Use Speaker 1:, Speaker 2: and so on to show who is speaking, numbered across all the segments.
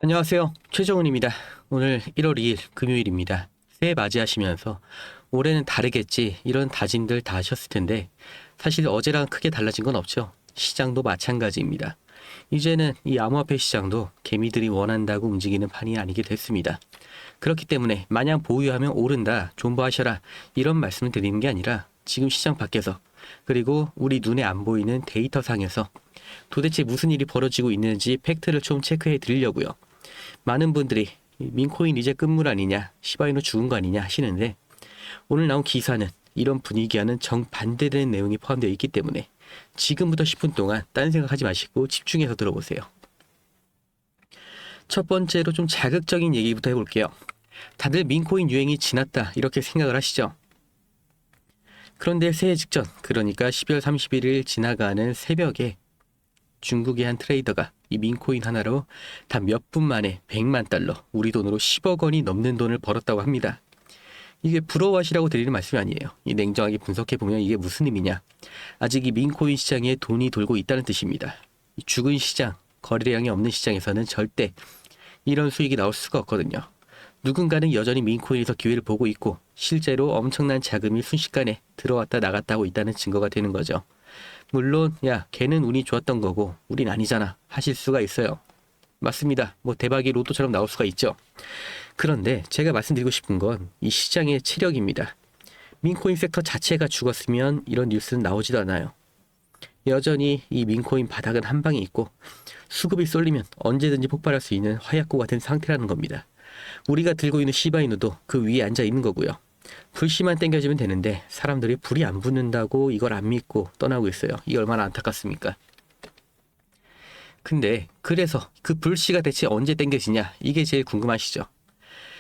Speaker 1: 안녕하세요. 최정훈입니다. 오늘 1월 2일 금요일입니다. 새해 맞이하시면서 올해는 다르겠지 이런 다짐들 다 하셨을 텐데 사실 어제랑 크게 달라진 건 없죠. 시장도 마찬가지입니다. 이제는 이 암호화폐 시장도 개미들이 원한다고 움직이는 판이 아니게 됐습니다. 그렇기 때문에 마냥 보유하면 오른다, 존버하셔라 이런 말씀을 드리는 게 아니라 지금 시장 밖에서 그리고 우리 눈에 안 보이는 데이터상에서 도대체 무슨 일이 벌어지고 있는지 팩트를 좀 체크해 드리려고요. 많은 분들이 민코인 이제 끝물 아니냐, 시바이누 죽은 거 아니냐 하시는데 오늘 나온 기사는 이런 분위기와는 정반대되는 내용이 포함되어 있기 때문에 지금부터 10분 동안 딴 생각하지 마시고 집중해서 들어보세요. 첫 번째로 좀 자극적인 얘기부터 해볼게요. 다들 민코인 유행이 지났다 이렇게 생각을 하시죠? 그런데 새해 직전, 그러니까 12월 31일 지나가는 새벽에 중국의 한 트레이더가 이 민코인 하나로 단 몇 분 만에 100만 달러, 우리 돈으로 10억 원이 넘는 돈을 벌었다고 합니다. 이게 부러워하시라고 드리는 말씀이 아니에요. 이 냉정하게 분석해보면 이게 무슨 의미냐. 아직 이 민코인 시장에 돈이 돌고 있다는 뜻입니다. 이 죽은 시장, 거래량이 없는 시장에서는 절대 이런 수익이 나올 수가 없거든요. 누군가는 여전히 민코인에서 기회를 보고 있고 실제로 엄청난 자금이 순식간에 들어왔다 나갔다 하고 있다는 증거가 되는 거죠. 물론 야 걔는 운이 좋았던 거고 우린 아니잖아 하실 수가 있어요. 맞습니다. 뭐 대박이 로또처럼 나올 수가 있죠. 그런데 제가 말씀드리고 싶은 건 이 시장의 체력입니다. 민코인 섹터 자체가 죽었으면 이런 뉴스는 나오지도 않아요. 여전히 이 민코인 바닥은 한 방에 있고 수급이 쏠리면 언제든지 폭발할 수 있는 화약고 같은 상태라는 겁니다. 우리가 들고 있는 시바이누도 그 위에 앉아 있는 거고요. 불씨만 땡겨지면 되는데 사람들이 불이 안 붙는다고 이걸 안 믿고 떠나고 있어요. 이게 얼마나 안타깝습니까? 근데 그래서 그 불씨가 대체 언제 땡겨지냐 이게 제일 궁금하시죠?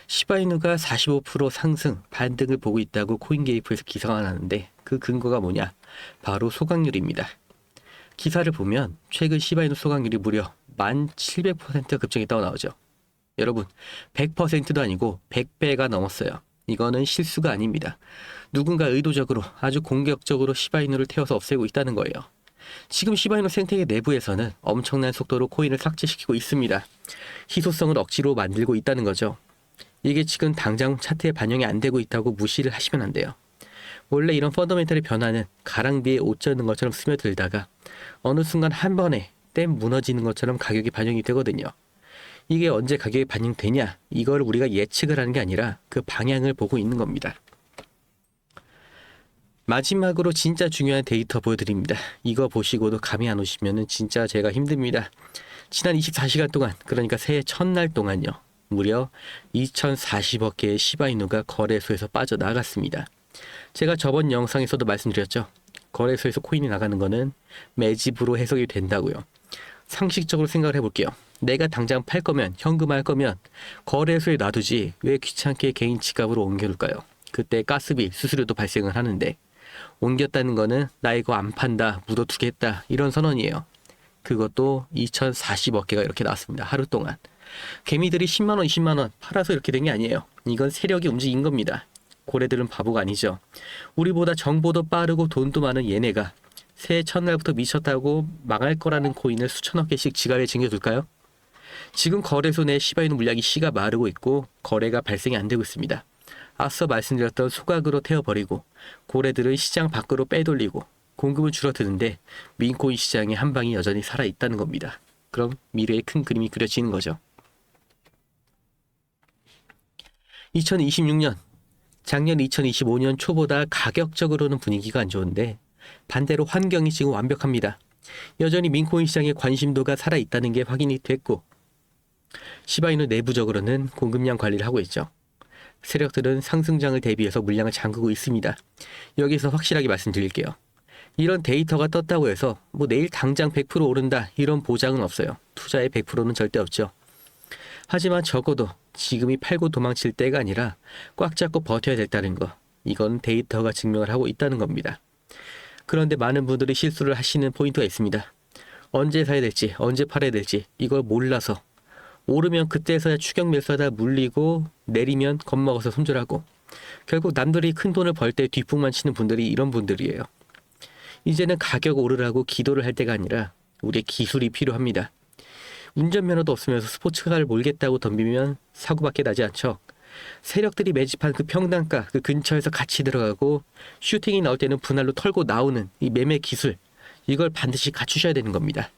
Speaker 1: 시바이누가 45% 상승 반등을 보고 있다고 코인게이프에서 기사가 나는데 그 근거가 뭐냐? 바로 소각률입니다. 기사를 보면 최근 시바이누 소각률이 무려 1700% 급증했다고 나오죠. 여러분 100%도 아니고 100배가 넘었어요. 이거는 실수가 아닙니다. 누군가 의도적으로 아주 공격적으로 시바이누를 태워서 없애고 있다는 거예요. 지금 시바이누 생태계 내부에서는 엄청난 속도로 코인을 삭제시키고 있습니다. 희소성을 억지로 만들고 있다는 거죠. 이게 지금 당장 차트에 반영이 안 되고 있다고 무시를 하시면 안 돼요. 원래 이런 펀더멘털의 변화는 가랑비에 옷 젖는 것처럼 스며들다가 어느 순간 한 번에 댐 무너지는 것처럼 가격이 반영이 되거든요. 이게 언제 가격이 반영되냐 이걸 우리가 예측을 하는 게 아니라 그 방향을 보고 있는 겁니다. 마지막으로 진짜 중요한 데이터 보여드립니다. 이거 보시고도 감이 안 오시면 진짜 제가 힘듭니다. 지난 24시간 동안 그러니까 새해 첫날 동안요. 무려 2040억 개의 시바이누가 거래소에서 빠져나갔습니다. 제가 저번 영상에서도 말씀드렸죠. 거래소에서 코인이 나가는 거는 매집으로 해석이 된다고요. 상식적으로 생각을 해볼게요. 내가 당장 팔 거면 현금할 거면 거래소에 놔두지 왜 귀찮게 개인 지갑으로 옮겨둘까요? 그때 가스비, 수수료도 발생을 하는데 옮겼다는 거는 나 이거 안 판다, 묻어두겠다 이런 선언이에요. 그것도 2040억 개가 이렇게 나왔습니다. 하루 동안. 개미들이 10만원, 20만원 팔아서 이렇게 된 게 아니에요. 이건 세력이 움직인 겁니다. 고래들은 바보가 아니죠. 우리보다 정보도 빠르고 돈도 많은 얘네가 새해 첫날부터 미쳤다고 망할 거라는 코인을 수천억 개씩 지갑에 쟁여둘까요? 지금 거래소 내 시바이누 물량이 씨가 마르고 있고 거래가 발생이 안 되고 있습니다. 앞서 말씀드렸던 소각으로 태워버리고 고래들은 시장 밖으로 빼돌리고 공급은 줄어드는데 민코인 시장의 한 방이 여전히 살아있다는 겁니다. 그럼 미래의 큰 그림이 그려지는 거죠. 2026년, 작년 2025년 초보다 가격적으로는 분위기가 안 좋은데 반대로 환경이 지금 완벽합니다. 여전히 민코인 시장의 관심도가 살아있다는 게 확인이 됐고 시바이누 내부적으로는 공급량 관리를 하고 있죠. 세력들은 상승장을 대비해서 물량을 잠그고 있습니다. 여기서 확실하게 말씀드릴게요. 이런 데이터가 떴다고 해서 뭐 내일 당장 100% 오른다 이런 보장은 없어요. 투자의 100%는 절대 없죠. 하지만 적어도 지금이 팔고 도망칠 때가 아니라 꽉 잡고 버텨야 됐다는 거. 이건 데이터가 증명을 하고 있다는 겁니다. 그런데 많은 분들이 실수를 하시는 포인트가 있습니다. 언제 사야 될지 언제 팔아야 될지 이걸 몰라서 오르면 그때서야 추격 매수하다 물리고 내리면 겁먹어서 손절하고 결국 남들이 큰 돈을 벌 때 뒷북만 치는 분들이 이런 분들이에요. 이제는 가격 오르라고 기도를 할 때가 아니라 우리의 기술이 필요합니다. 운전면허도 없으면서 스포츠카를 몰겠다고 덤비면 사고밖에 나지 않죠. 세력들이 매집한 그 평당가 그 근처에서 같이 들어가고 슈팅이 나올 때는 분할로 털고 나오는 이 매매 기술, 이걸 반드시 갖추셔야 되는 겁니다.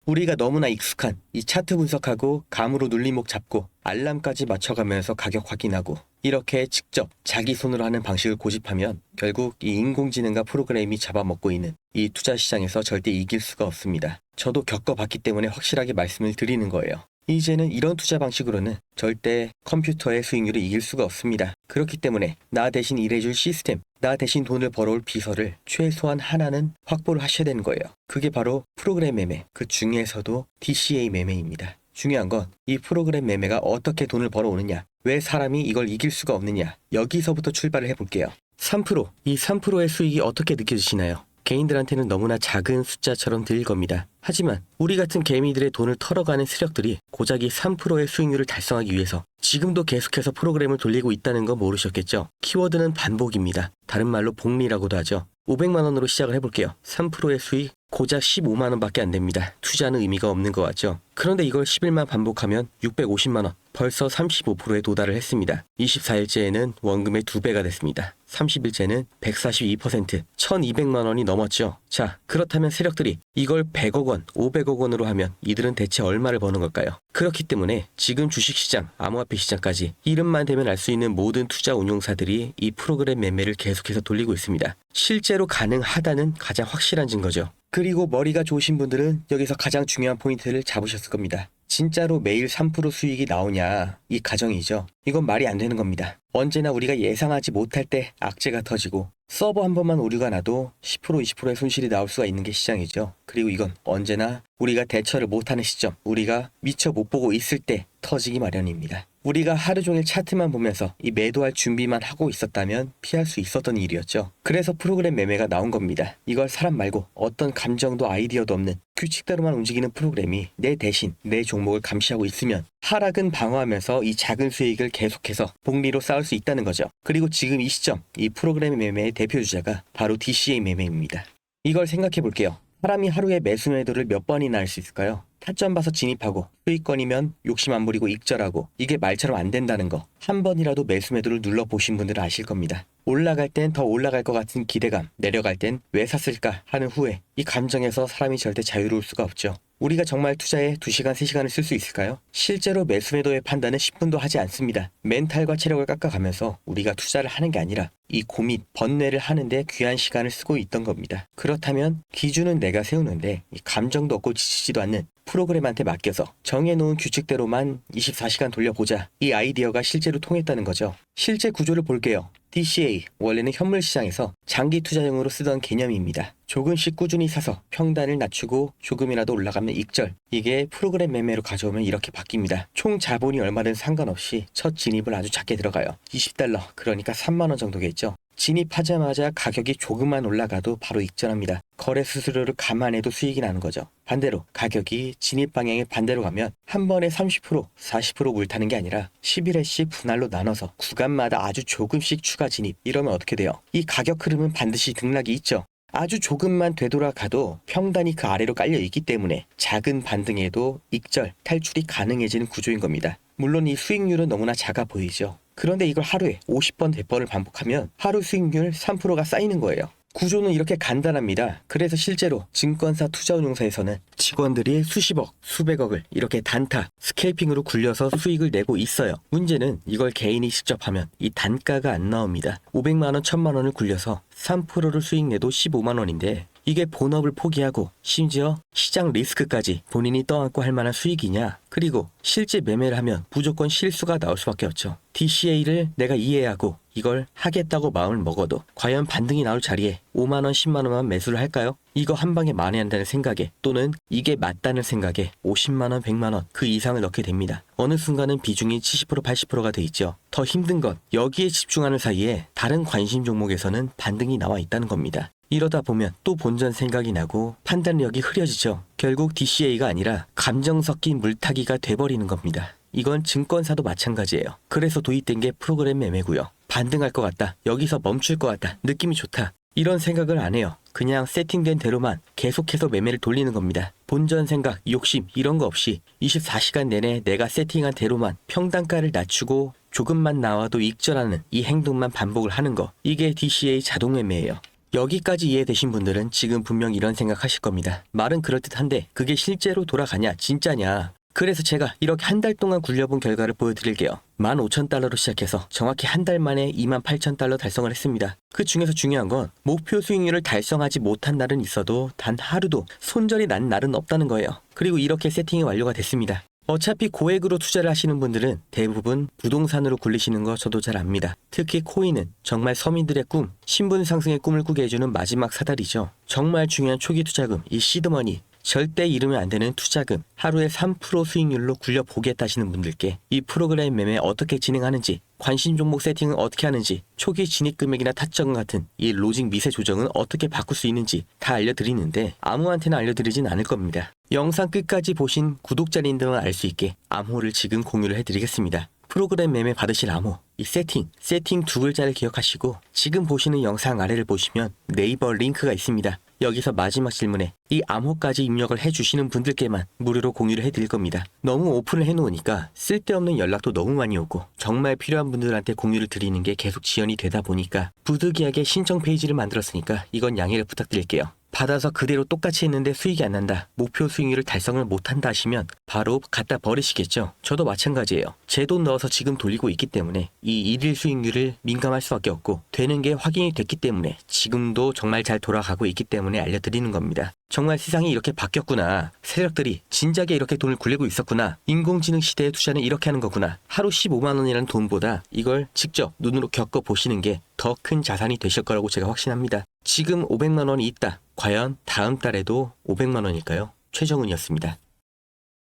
Speaker 1: 우리가 너무나 익숙한 이 차트 분석하고 감으로 눌림목 잡고 알람까지 맞춰가면서 가격 확인하고 이렇게 직접 자기 손으로 하는 방식을 고집하면 결국 이 인공지능과 프로그램이 잡아먹고 있는 이 투자 시장에서 절대 이길 수가 없습니다. 저도 겪어봤기 때문에 확실하게 말씀을 드리는 거예요. 이제는 이런 투자 방식으로는 절대 컴퓨터의 수익률을 이길 수가 없습니다. 그렇기 때문에 나 대신 일해줄 시스템, 나 대신 돈을 벌어올 비서를 최소한 하나는 확보를 하셔야 되는 거예요. 그게 바로 프로그램 매매, 그 중에서도 DCA 매매입니다. 중요한 건 이 프로그램 매매가 어떻게 돈을 벌어오느냐, 왜 사람이 이걸 이길 수가 없느냐, 여기서부터 출발을 해볼게요. 3%, 이 3%의 수익이 어떻게 느껴지시나요? 개인들한테는 너무나 작은 숫자처럼 들릴 겁니다. 하지만 우리 같은 개미들의 돈을 털어가는 세력들이 고작 이 3%의 수익률을 달성하기 위해서 지금도 계속해서 프로그램을 돌리고 있다는 거 모르셨겠죠? 키워드는 반복입니다. 다른 말로 복리라고도 하죠. 500만 원으로 시작을 해볼게요. 3%의 수익 고작 15만 원밖에 안 됩니다. 투자는 의미가 없는 것 같죠? 그런데 이걸 10일만 반복하면 650만 원, 벌써 35%에 도달을 했습니다. 24일째에는 원금의 2배가 됐습니다. 30일째는 142%, 1200만 원이 넘었죠. 자, 그렇다면 세력들이 이걸 100억 원, 500억 원으로 하면 이들은 대체 얼마를 버는 걸까요? 그렇기 때문에 지금 주식시장, 암호화폐 시장까지 이름만 대면 알 수 있는 모든 투자 운용사들이 이 프로그램 매매를 계속해서 돌리고 있습니다. 실제로 가능하다는 가장 확실한 증거죠. 그리고 머리가 좋으신 분들은 여기서 가장 중요한 포인트를 잡으셨을 겁니다. 진짜로 매일 3% 수익이 나오냐, 이 가정이죠. 이건 말이 안 되는 겁니다. 언제나 우리가 예상하지 못할 때 악재가 터지고 서버 한 번만 오류가 나도 10% 20%의 손실이 나올 수가 있는 게 시장이죠. 그리고 이건 언제나 우리가 대처를 못하는 시점, 우리가 미처 못 보고 있을 때 터지기 마련입니다. 우리가 하루 종일 차트만 보면서 이 매도할 준비만 하고 있었다면 피할 수 있었던 일이었죠. 그래서 프로그램 매매가 나온 겁니다. 이걸 사람 말고 어떤 감정도 아이디어도 없는 규칙대로만 움직이는 프로그램이 내 대신 내 종목을 감시하고 있으면 하락은 방어하면서 이 작은 수익을 계속해서 복리로 쌓을 수 있다는 거죠. 그리고 지금 이 시점, 이 프로그램 매매의 대표주자가 바로 DCA 매매입니다. 이걸 생각해 볼게요. 사람이 하루에 매수 매도를 몇 번이나 할 수 있을까요? 타점 봐서 진입하고 수익권이면 욕심 안 부리고 익절하고, 이게 말처럼 안 된다는 거 한 번이라도 매수 매도를 눌러보신 분들은 아실 겁니다. 올라갈 땐 더 올라갈 것 같은 기대감, 내려갈 땐 왜 샀을까 하는 후회, 이 감정에서 사람이 절대 자유로울 수가 없죠. 우리가 정말 투자에 2시간, 3시간을 쓸 수 있을까요? 실제로 매수 매도의 판단은 10분도 하지 않습니다. 멘탈과 체력을 깎아가면서 우리가 투자를 하는 게 아니라 이 고민, 번뇌를 하는데 귀한 시간을 쓰고 있던 겁니다. 그렇다면 기준은 내가 세우는데 이 감정도 없고 지치지도 않는 프로그램한테 맡겨서 정해놓은 규칙대로만 24시간 돌려보자, 이 아이디어가 실제로 통했다는 거죠. 실제 구조를 볼게요. DCA, 원래는 현물 시장에서 장기 투자용으로 쓰던 개념입니다. 조금씩 꾸준히 사서 평단을 낮추고 조금이라도 올라가면 익절, 이게 프로그램 매매로 가져오면 이렇게 바뀝니다. 총 자본이 얼마든 상관없이 첫 진입을 아주 작게 들어가요. 20달러, 그러니까 3만 원 정도겠죠. 진입하자마자 가격이 조금만 올라가도 바로 익절합니다. 거래 수수료를 감안해도 수익이 나는 거죠. 반대로 가격이 진입 방향의 반대로 가면 한 번에 30%, 40% 물타는 게 아니라 11회씩 분할로 나눠서 구간마다 아주 조금씩 추가 진입, 이러면 어떻게 돼요? 이 가격 흐름은 반드시 등락이 있죠. 아주 조금만 되돌아가도 평단이 그 아래로 깔려 있기 때문에 작은 반등에도 익절, 탈출이 가능해지는 구조인 겁니다. 물론 이 수익률은 너무나 작아 보이죠. 그런데 이걸 하루에 50번, 100번을 반복하면 하루 수익률 3%가 쌓이는 거예요. 구조는 이렇게 간단합니다. 그래서 실제로 증권사 투자운용사에서는 직원들이 수십억, 수백억을 이렇게 단타, 스케이핑으로 굴려서 수익을 내고 있어요. 문제는 이걸 개인이 직접 하면 이 단가가 안 나옵니다. 500만 원, 1000만 원을 굴려서 3%를 수익 내도 15만 원인데 이게 본업을 포기하고 심지어 시장 리스크까지 본인이 떠안고 할 만한 수익이냐? 그리고 실제 매매를 하면 무조건 실수가 나올 수밖에 없죠. DCA를 내가 이해하고 이걸 하겠다고 마음을 먹어도 과연 반등이 나올 자리에 5만 원, 10만 원만 매수를 할까요? 이거 한 방에 만회한다는 생각에, 또는 이게 맞다는 생각에 50만 원, 100만 원 그 이상을 넣게 됩니다. 어느 순간은 비중이 70%, 80%가 돼 있죠. 더 힘든 건 여기에 집중하는 사이에 다른 관심 종목에서는 반등이 나와 있다는 겁니다. 이러다 보면 또 본전 생각이 나고 판단력이 흐려지죠. 결국 DCA가 아니라 감정 섞인 물타기가 돼버리는 겁니다. 이건 증권사도 마찬가지예요. 그래서 도입된 게 프로그램 매매고요. 반등할 것 같다, 여기서 멈출 것 같다, 느낌이 좋다, 이런 생각을 안 해요. 그냥 세팅된 대로만 계속해서 매매를 돌리는 겁니다. 본전 생각, 욕심 이런 거 없이 24시간 내내 내가 세팅한 대로만 평단가를 낮추고 조금만 나와도 익절하는 이 행동만 반복을 하는 거. 이게 DCA 자동 매매예요. 여기까지 이해되신 분들은 지금 분명 이런 생각하실 겁니다. 말은 그럴듯한데 그게 실제로 돌아가냐, 진짜냐. 그래서 제가 이렇게 한 달 동안 굴려본 결과를 보여드릴게요. 15,000달러로 시작해서 정확히 한 달 만에 28,000달러 달성을 했습니다. 그 중에서 중요한 건 목표 수익률을 달성하지 못한 날은 있어도 단 하루도 손절이 난 날은 없다는 거예요. 그리고 이렇게 세팅이 완료가 됐습니다. 어차피 고액으로 투자를 하시는 분들은 대부분 부동산으로 굴리시는 거 저도 잘 압니다. 특히 코인은 정말 서민들의 꿈, 신분 상승의 꿈을 꾸게 해주는 마지막 사다리죠. 정말 중요한 초기 투자금, 이 시드머니, 절대 잃으면 안 되는 투자금, 하루에 3% 수익률로 굴려보겠다 하시는 분들께 이 프로그램 매매 어떻게 진행하는지, 관심 종목 세팅은 어떻게 하는지, 초기 진입 금액이나 타점 같은 이 로직 미세 조정은 어떻게 바꿀 수 있는지 다 알려드리는데 아무한테나 알려드리진 않을 겁니다. 영상 끝까지 보신 구독자님들만 알 수 있게 암호를 지금 공유를 해드리겠습니다. 프로그램 매매 받으실 암호, 이 세팅 두 글자를 기억하시고 지금 보시는 영상 아래를 보시면 네이버 링크가 있습니다. 여기서 마지막 질문에 이 암호까지 입력을 해주시는 분들께만 무료로 공유를 해드릴 겁니다. 너무 오픈을 해놓으니까 쓸데없는 연락도 너무 많이 오고 정말 필요한 분들한테 공유를 드리는 게 계속 지연이 되다 보니까 부득이하게 신청 페이지를 만들었으니까 이건 양해를 부탁드릴게요. 받아서 그대로 똑같이 했는데 수익이 안 난다, 목표 수익률을 달성을 못한다 하시면 바로 갖다 버리시겠죠. 저도 마찬가지예요. 제 돈 넣어서 지금 돌리고 있기 때문에 이 일일 수익률을 민감할 수밖에 없고 되는 게 확인이 됐기 때문에 지금도 정말 잘 돌아가고 있기 때문에 알려드리는 겁니다. 정말 세상이 이렇게 바뀌었구나, 세력들이 진작에 이렇게 돈을 굴리고 있었구나, 인공지능 시대의 투자는 이렇게 하는 거구나, 하루 15만 원이라는 돈보다 이걸 직접 눈으로 겪어보시는 게 더 큰 자산이 되실 거라고 제가 확신합니다. 지금 500만 원이 있다. 과연 다음 달에도 500만 원일까요? 최정은이었습니다.